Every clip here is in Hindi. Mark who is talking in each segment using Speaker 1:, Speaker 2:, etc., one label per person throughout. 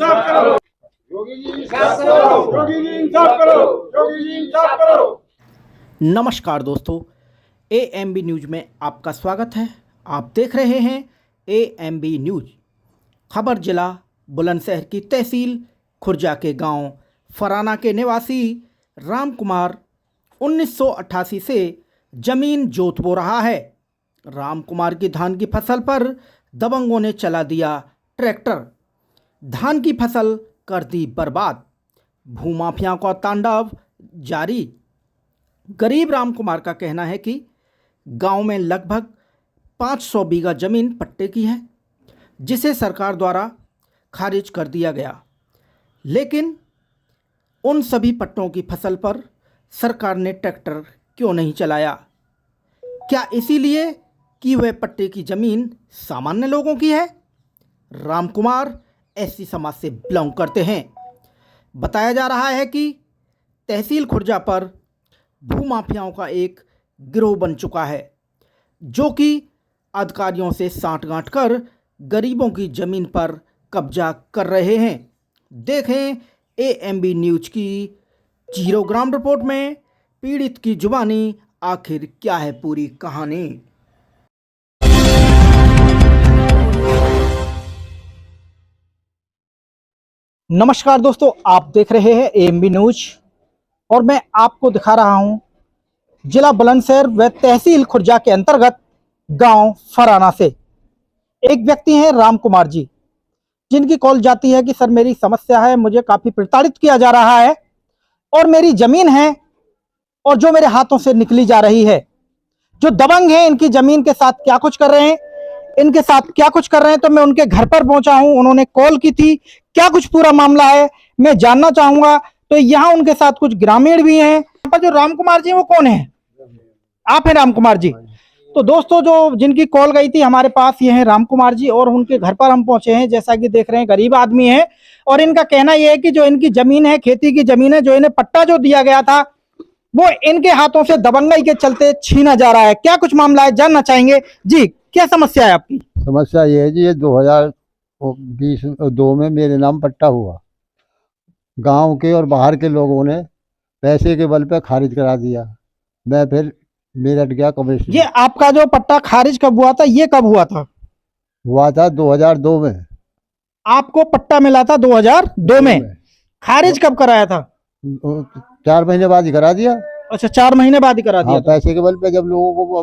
Speaker 1: इंसाफ करो, योगी जी इंसाफ करो, योगी जी इंसाफ करो, योगी जी इंसाफ करो।
Speaker 2: नमस्कार दोस्तों, AMB न्यूज में आपका स्वागत है। आप देख रहे हैं AMB न्यूज। खबर जिला बुलंदशहर की तहसील खुर्जा के गांव फराना के निवासी राम कुमार 1988 से जमीन जोत बो रहा है। राम कुमार की धान की फसल पर दबंगों ने चला दिया ट्रैक्टर, धान की फसल कर दी बर्बाद। भूमाफियाओं का तांडव जारी। गरीब राम कुमार का कहना है कि गांव में लगभग 500 बीघा जमीन पट्टे की है, जिसे सरकार द्वारा खारिज कर दिया गया, लेकिन उन सभी पट्टों की फसल पर सरकार ने ट्रैक्टर क्यों नहीं चलाया? क्या इसीलिए कि वह पट्टे की ज़मीन सामान्य लोगों की है? राम कुमार ऐसी समाज से बिलोंग करते हैं। बताया जा रहा है कि तहसील खुर्जा पर भूमाफियाओं का एक गिरोह बन चुका है, जो कि अधिकारियों से सांठगांठ कर गरीबों की ज़मीन पर कब्जा कर रहे हैं। देखें AMB न्यूज की जीरो ग्राउंड रिपोर्ट में पीड़ित की जुबानी आखिर क्या है पूरी कहानी। नमस्कार दोस्तों, आप देख रहे हैं AMB न्यूज और मैं आपको दिखा रहा हूं जिला बुलंदशहर व तहसील खुर्जा के अंतर्गत गांव फराना से एक व्यक्ति हैं राम कुमार जी, जिनकी कॉल जाती है कि सर मेरी समस्या है, मुझे काफ़ी प्रताड़ित किया जा रहा है और मेरी ज़मीन है और जो मेरे हाथों से निकली जा रही है। जो दबंग हैं इनकी ज़मीन के साथ क्या कुछ कर रहे हैं, इनके साथ क्या कुछ कर रहे हैं, तो मैं उनके घर पर पहुंचा हूं। उन्होंने कॉल की थी, क्या कुछ पूरा मामला है मैं जानना चाहूंगा। तो यहाँ उनके साथ कुछ ग्रामीण भी हैं। यहाँ पर जो राम कुमार जी वो कौन है? आप हैं राम कुमार जी? तो दोस्तों, जो जिनकी कॉल गई थी हमारे पास, ये हैं राम कुमार जी और उनके घर पर हम पहुंचे हैं। जैसा कि देख रहे हैं गरीब आदमी है और इनका कहना यह है कि जो इनकी जमीन है, खेती की जमीन है, जो इन्हें पट्टा जो दिया गया था वो इनके हाथों से दबंगई के चलते छीना जा रहा है। क्या कुछ मामला है जानना चाहेंगे जी, क्या समस्या है आपकी?
Speaker 3: समस्या ये है जी, ये 2022 में मेरे नाम पट्टा हुआ। गांव के और बाहर के लोगों ने पैसे के बल पे खारिज करा दिया। मैं फिर मेरठ गया कमिश्नर।
Speaker 2: ये आपका जो पट्टा खारिज कब हुआ था, ये कब हुआ था?
Speaker 3: हुआ था 2002 में।
Speaker 2: आपको पट्टा मिला था 2002 में? खारिज कब कराया था?
Speaker 3: 4 महीने बाद ही करा दिया।
Speaker 2: अच्छा, 4 महीने बाद ही करा दिया।
Speaker 3: हाँ, पैसे के बल पे जब लोगों को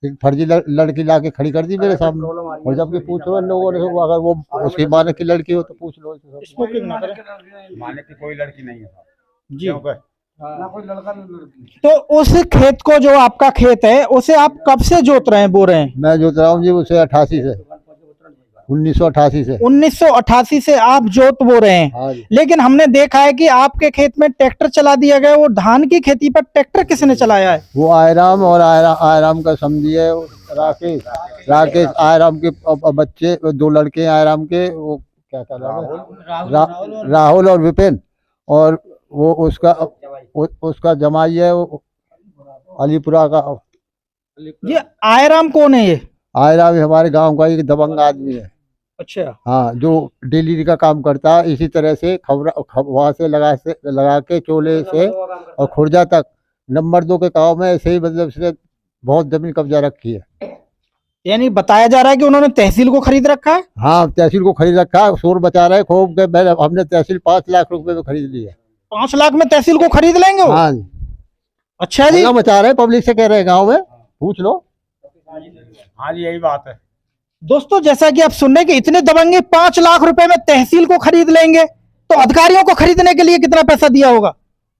Speaker 3: एक फर्जी लड़की ला के खड़ी कर दी मेरे सामने, और जबकि पूछ लो इन लोगों ने, अगर वो उसकी माने की लड़की हो तो पूछ लो।
Speaker 1: माने की कोई लड़की नहीं है
Speaker 2: जी,
Speaker 1: ना कोई लड़का ना लड़की।
Speaker 2: तो उस खेत को, जो आपका खेत है, उसे आप कब से जोत रहे हैं, बो रहे हैं?
Speaker 3: मैं जोत रहा हूँ जी उसे 1988 से
Speaker 2: 1988 से आप जोत बो रहे हैं।
Speaker 3: हाँ जी।
Speaker 2: लेकिन हमने देखा है कि आपके खेत में ट्रैक्टर चला दिया गया। वो धान की खेती पर ट्रैक्टर किसने चलाया है?
Speaker 3: वो आयराम और आयराम का समझी है राकेश आयराम के बच्चे, 2 लड़के आयराम के, वो क्या नाम है, राहुल और विपिन, और वो उसका जमाई है वो अलीपुरा का।
Speaker 2: ये आयराम कौन है? ये
Speaker 3: आयराम हमारे गांव का एक दबंग आदमी है।
Speaker 2: अच्छा।
Speaker 3: हाँ, जो डिलीवरी का काम करता है। इसी तरह से वहाँ से लगा के चोले से और खुर्जा तक नंबर 2 के गाँव में ऐसे ही, मतलब इसने बहुत जमीन कब्जा रखी है।
Speaker 2: यानी बताया जा रहा है कि उन्होंने तहसील को खरीद रखा है।
Speaker 3: हाँ, तहसील को खरीद रखा है। शोर बचा रहे खूब के, हमने तहसील 5 लाख रुपए में खरीद ली है।
Speaker 2: 5 लाख में तहसील को खरीद लेंगे वो?
Speaker 3: हाँ जी।
Speaker 2: अच्छा जी,
Speaker 3: बचा रहे, पब्लिक से कह रहे हैं, गाँव में पूछ लो।
Speaker 1: हाँ जी, यही बात है
Speaker 2: दोस्तों। जैसा कि आप सुन रहे हैं कि इतने दबंगे 5 लाख रुपए में तहसील को खरीद लेंगे, तो अधिकारियों को खरीदने के लिए कितना पैसा दिया होगा?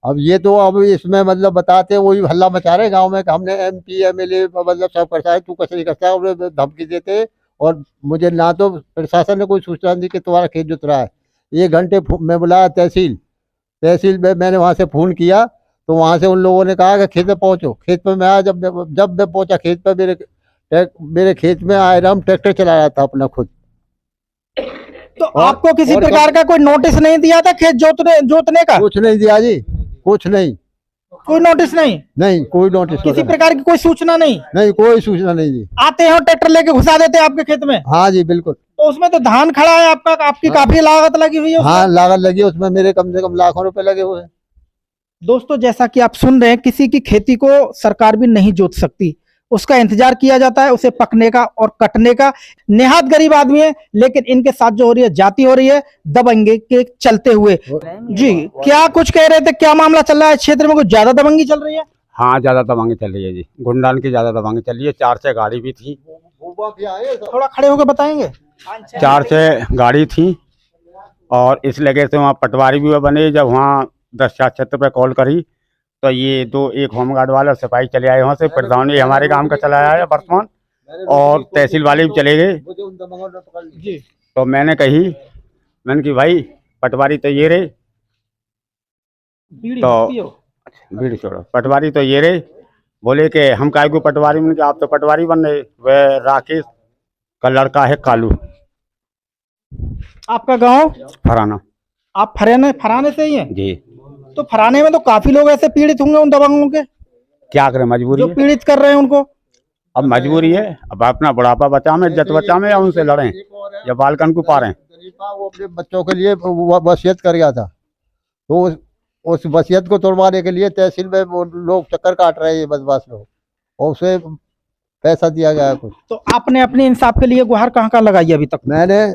Speaker 3: अब ये तो अब इसमें मतलब बताते वही हल्ला मचा रहे गांव में कि हमने MP MLA मतलब सब करता है, तू कैसे नहीं करता है, धमकी देते। और मुझे ना तो प्रशासन ने कोई सूचना दी कि तुम्हारा खेत जुत रहा है। 1 घंटे में बुलाया तहसील में, मैंने वहाँ से फ़ोन किया तो वहाँ से उन लोगों ने कहा कि खेत में पहुँचो। खेत में मैं आया, जब मैं पहुँचा खेत पर, मेरे खेत में आयराम ट्रैक्टर चला रहा था अपना खुद।
Speaker 2: तो आपको किसी प्रकार का कोई नोटिस नहीं दिया था खेत जोतने का?
Speaker 3: कुछ नहीं दिया जी, कुछ नहीं।
Speaker 2: कोई नोटिस नहीं?
Speaker 3: कोई नोटिस,
Speaker 2: किसी प्रकार की कोई सूचना नहीं?
Speaker 3: कोई सूचना नहीं दी।
Speaker 2: आते हैं और ट्रैक्टर लेके घुसा देते हैं आपके खेत में?
Speaker 3: हाँ जी, बिल्कुल।
Speaker 2: तो उसमें तो धान खड़ा है आपका, आपकी काफी लागत लगी हुई है उसमें।
Speaker 3: हाँ लागत लगी है उसमें, मेरे कम से कम लाखों रुपए लगे हुए हैं।
Speaker 2: दोस्तों जैसा कि आप सुन रहे हैं, किसी की खेती को सरकार भी नहीं जोत सकती, उसका इंतजार किया जाता है, उसे पकने का और कटने का। निहात गरीब आदमी है, लेकिन इनके साथ जो हो रही है जाति हो रही है दबंगे के चलते हुए। जी क्या कुछ कह रहे थे, क्या मामला चल रहा है क्षेत्र में, कुछ ज्यादा दबंगी चल रही है?
Speaker 1: हाँ ज्यादा दबंगी चल रही है जी, गुंडान की ज्यादा दबंगी चल रही है। 4-6 गाड़ी भी थी,
Speaker 2: थोड़ा खड़े होकर बताएंगे।
Speaker 1: 4-6 गाड़ी थी और इस लगे से वहाँ पटवारी भी बने। जब वहाँ 10 क्षेत्र पे कॉल करी तो ये एक होमगार्ड वाले और सिपाही चले आए वहाँ से। प्रधान ये हमारे गांव का चला आया है वर्तमान, और तहसील वाले भी चले गए। तो मैंने कि भाई पटवारी तो ये रहे, तो भीड़ छोड़ो, पटवारी तो ये रहे। बोले कि हम काय को पटवारी में, आप तो पटवारी बन रहे। वह राकेश का लड़का है कालू।
Speaker 2: आपका गांव
Speaker 1: फराना।
Speaker 2: आप फराने से ही हैं
Speaker 1: जी।
Speaker 2: तो फराने में तो काफी लोग ऐसे पीड़ित होंगे उन दबंगों के,
Speaker 1: क्या करें, मजबूरी
Speaker 2: जो
Speaker 1: है।
Speaker 2: पीड़ित कर रहे हैं उनको।
Speaker 1: अब मजबूरी है, अब अपना बुढ़ापा बचा में, इज्जत बचा में, या उनसे लड़ें या बालकन को पारें।
Speaker 3: वो अपने बच्चों के लिए वसीयत कर गया था, तो उस वसीयत को तोड़वाने के लिए तहसील में वो लोग चक्कर काट रहे हैं, बदमाश लोग, और उसे पैसा दिया गया कुछ।
Speaker 2: तो आपने अपने इंसाफ के लिए गुहार कहाँ कहाँ लगाई अभी तक?
Speaker 3: मैंने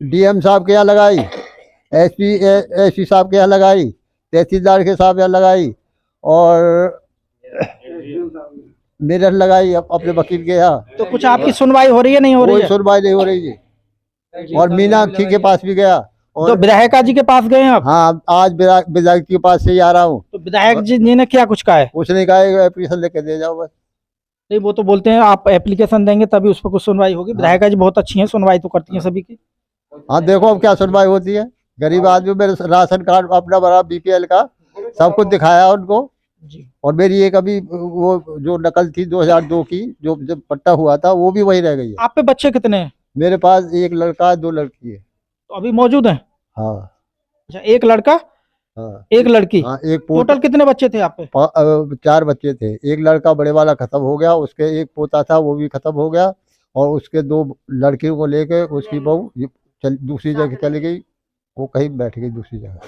Speaker 3: डीएम साहब के यहाँ लगाई, एसपी साहब के यहाँ लगाई, तहसीलदार के साहब यहाँ लगाई, और मेरठ लगाई अपने वकील के यहाँ।
Speaker 2: तो कुछ आपकी सुनवाई हो रही है, नहीं हो रही
Speaker 3: कोई
Speaker 2: है?
Speaker 3: सुनवाई नहीं हो रही जी। और मीनाक्षी के पास भी गया, और
Speaker 2: तो विधायका जी के पास गए हैं आप?
Speaker 3: हाँ आज विधायक के पास से ही आ रहा हूँ।
Speaker 2: तो विधायक जी ने क्या कुछ कहा है?
Speaker 3: उसने कहा एप्लीकेशन लेके दे जाओ बस।
Speaker 2: नहीं, वो तो बोलते हैं आप एप्लीकेशन देंगे तभी उस पर कुछ सुनवाई होगी। विधायका जी बहुत अच्छी हैं, सुनवाई तो करती हैं सभी की।
Speaker 3: हाँ देखो अब क्या सुनवाई होती है। गरीब आदमी, मेरे राशन कार्ड अपना बना बीपीएल का सब कुछ दिखाया उनको
Speaker 2: जी।
Speaker 3: और मेरी एक अभी वो जो नकल थी 2002 की, जो जब पट्टा हुआ था, वो भी वही रह गई है।
Speaker 2: आप पे बच्चे कितने हैं?
Speaker 3: मेरे पास एक लड़का 2 लड़की है।
Speaker 2: तो अभी मौजूद हैं?
Speaker 3: हाँ।
Speaker 2: अच्छा, एक लड़का
Speaker 3: हाँ
Speaker 2: एक लड़की।
Speaker 3: हाँ, एक
Speaker 2: टोटल कितने बच्चे थे आप पे?
Speaker 3: 4 बच्चे थे। एक लड़का बड़े वाला खत्म हो गया, उसके एक पोता था वो भी खत्म हो गया, और उसके 2 लड़कियों को लेके उसकी बहू दूसरी जगह चली गई, वो कहीं बैठ गई दूसरी जगह।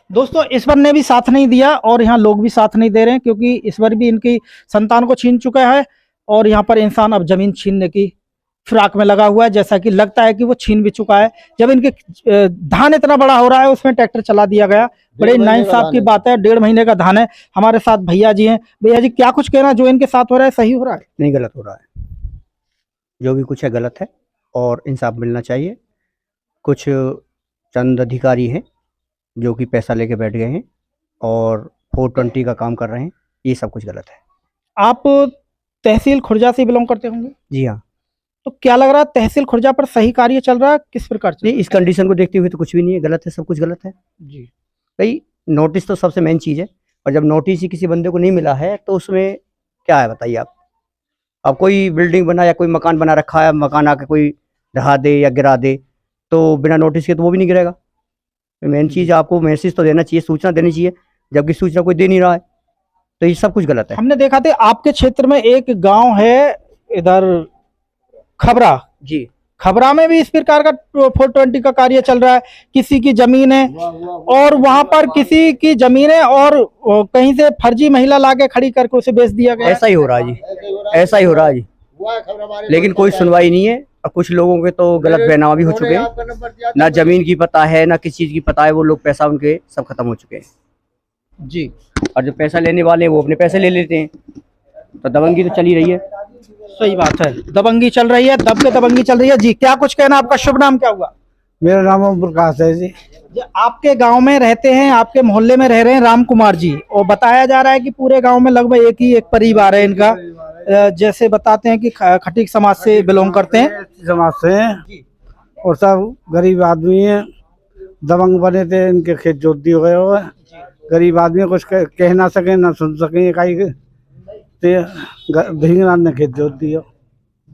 Speaker 2: दोस्तों ईश्वर ने भी साथ नहीं दिया और यहाँ लोग भी साथ नहीं दे रहे हैं, क्योंकि ईश्वर भी इनकी संतान को छीन चुका है और यहाँ पर इंसान अब जमीन छीनने की फिराक में लगा हुआ है, जैसा कि लगता है कि वो छीन भी चुका है। जब इनके धान इतना बड़ा हो रहा है, उसमें ट्रैक्टर चला दिया गया। बड़े नाइंसाफ की बात है, 1.5 महीने का धान है। हमारे साथ भैया जी हैं। भैया जी क्या कुछ कहना, जो इनके साथ हो रहा है सही हो रहा है?
Speaker 4: नहीं, गलत हो रहा है। जो भी कुछ है गलत है और इंसाफ मिलना चाहिए। कुछ चंद अधिकारी हैं जो कि पैसा लेके बैठ गए हैं और 420 का काम कर रहे हैं, ये सब कुछ गलत है।
Speaker 2: आप तहसील खुर्जा से बिलोंग करते होंगे?
Speaker 4: जी हाँ।
Speaker 2: तो क्या लग रहा है तहसील खुर्जा पर सही कार्य चल रहा है, किस प्रकार से?
Speaker 4: नहीं, इस कंडीशन को देखते हुए तो कुछ भी नहीं है, गलत है, सब कुछ गलत है
Speaker 2: जी।
Speaker 4: भाई। नोटिस तो सबसे मेन चीज़ है, और जब नोटिस ही किसी बंदे को नहीं मिला है तो उसमें क्या है बताइए आप। अब कोई बिल्डिंग बना या कोई मकान बना रखा है, मकान आके कोई ढहा दे या गिरा दे, तो बिना नोटिस के तो वो भी नहीं गिरेगा। मेन चीज़ आपको मैसेज तो देना चाहिए, सूचना देनी चाहिए, जबकि सूचना कोई दे नहीं रहा है, तो ये सब कुछ गलत है।
Speaker 2: हमने देखा था आपके क्षेत्र में एक गांव है इधर खबरा
Speaker 4: जी,
Speaker 2: खबरा में भी इस प्रकार का 420 का कार्य चल रहा है। किसी की जमीन है और वहां पर किसी की जमीन है और कहीं से फर्जी महिला लाके खड़ी करके उसे बेच दिया गया।
Speaker 4: ऐसा ही हो रहा है जी, ऐसा ही हो रहा है जी, लेकिन कोई सुनवाई नहीं है। और कुछ लोगों के तो गलत बहनामा भी हो चुके हैं, ना जमीन की पता है ना किस चीज की पता है, वो लोग पैसा उनके सब खत्म हो चुके हैं
Speaker 2: जी।
Speaker 4: और जो पैसा लेने वाले हैं वो अपने पैसे ले लेते हैं, तो दबंगी तो चल ही रही है।
Speaker 2: सही बात है, दबंगी चल रही है, दब के दबंगी चल रही है। जी क्या कुछ कहना, आपका शुभ नाम क्या हुआ?
Speaker 5: मेरा नाम ओम प्रकाश है जी।
Speaker 2: आपके गांव में रहते हैं, आपके मोहल्ले में रह रहे हैं राम कुमार जी, और बताया जा रहा है कि पूरे गांव में लगभग एक परिवार है इनका, जैसे बताते हैं कि खटीक समाज से बिलोंग करते हैं।
Speaker 5: समाज से हैं और सब गरीब आदमी हैं, दबंग बने थे, इनके खेत जोत दिए गए हुए। गरीब आदमी कुछ कह ना सके ना सुन सके, ढींगरान ने खेत जोत दिया।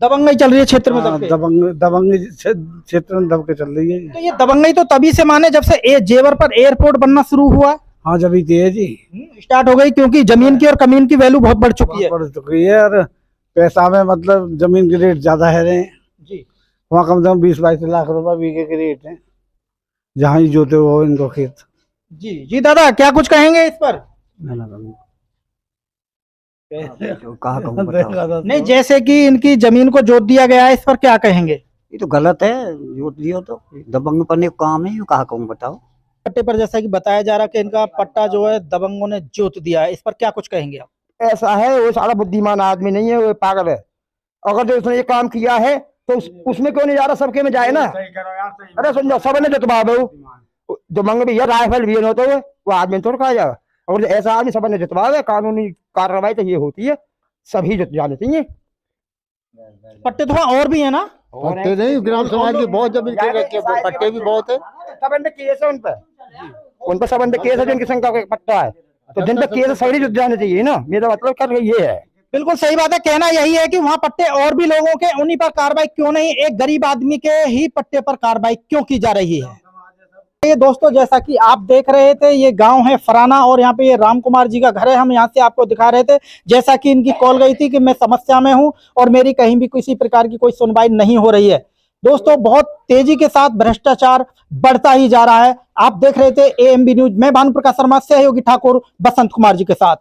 Speaker 2: दबंगई चल रही है क्षेत्र में,
Speaker 5: दबंग क्षेत्र में दब के चल रही है।
Speaker 2: तो ये दबंगई तो तभी से माने जब से जेवर पर एयरपोर्ट बनना शुरू हुआ।
Speaker 5: हाँ जब ही है जी,
Speaker 2: स्टार्ट हो गई, क्योंकि जमीन की और कमीन की वैल्यू बहुत बढ़ चुकी है।
Speaker 5: बढ़ चुकी है और पैसा में मतलब जमीन के रेट ज्यादा है रहे
Speaker 2: जी।
Speaker 5: वहाँ कम से कम 20-22 लाख रुपए बीघे के रेट है, जहाँ ही जोते हो इनको खेत।
Speaker 2: जी जी दादा, क्या कुछ कहेंगे इस पर?
Speaker 4: कहा कहूँ बताओ।
Speaker 2: नहीं, जैसे कि इनकी जमीन को जोत दिया गया है, इस पर क्या कहेंगे?
Speaker 4: ये तो गलत है, जोत दियो तो दबंग पड़ने का काम है, ये कहा कहूँ बताओ।
Speaker 2: पट्टे पर जैसा कि बताया जा रहा है कि इनका पट्टा जो है दबंगों ने जोत दिया है, इस पर क्या कुछ कहेंगे आप?
Speaker 6: ऐसा है, वो सारा बुद्धिमान आदमी नहीं है, वो पागल है। अगर जो उसने ये काम किया है तो उसमें क्यों नहीं जा रहा, सबके में जाए ना। अरे समझो, सब ने जतवा दो, जो मंग भी है राइफल भी है, तो वो आदमी तो खा जाएगा। और ऐसा आदमी सब ने जतवा, कानूनी कार्रवाई तो ये होती है, सभी जत जाने चाहिए।
Speaker 2: पट्टे थोड़ा और भी है ना?
Speaker 3: पट्टे नहीं, ग्राम समाज की बहुत जमीन के रखे हैं, पट्टे भी बहुत है।
Speaker 6: सब केस है उन पर सब केस है, जिनकी संख्या का पट्टा है, तो जिन पर केस सभी जुट जाने चाहिए ना। मेरा मतलब कर ये है।
Speaker 2: बिल्कुल सही बात है, कहना यही है कि वहां पट्टे और भी लोगों के, उन्हीं पर कार्रवाई क्यों नहीं, एक गरीब आदमी के ही पट्टे पर कार्रवाई क्यों की जा रही है? ये दोस्तों, जैसा कि आप देख रहे थे, ये गांव है फराना और यहाँ पे ये राम कुमार जी का घर है। हम यहाँ से आपको दिखा रहे थे, जैसा कि इनकी कॉल गई थी कि मैं समस्या में हूँ और मेरी कहीं भी किसी प्रकार की कोई सुनवाई नहीं हो रही है। दोस्तों, बहुत तेजी के साथ भ्रष्टाचार बढ़ता ही जा रहा है। आप देख रहे थे AMB न्यूज, मैं भानु प्रकाश शर्मा, सहयोगी ठाकुर बसंत कुमार जी के साथ।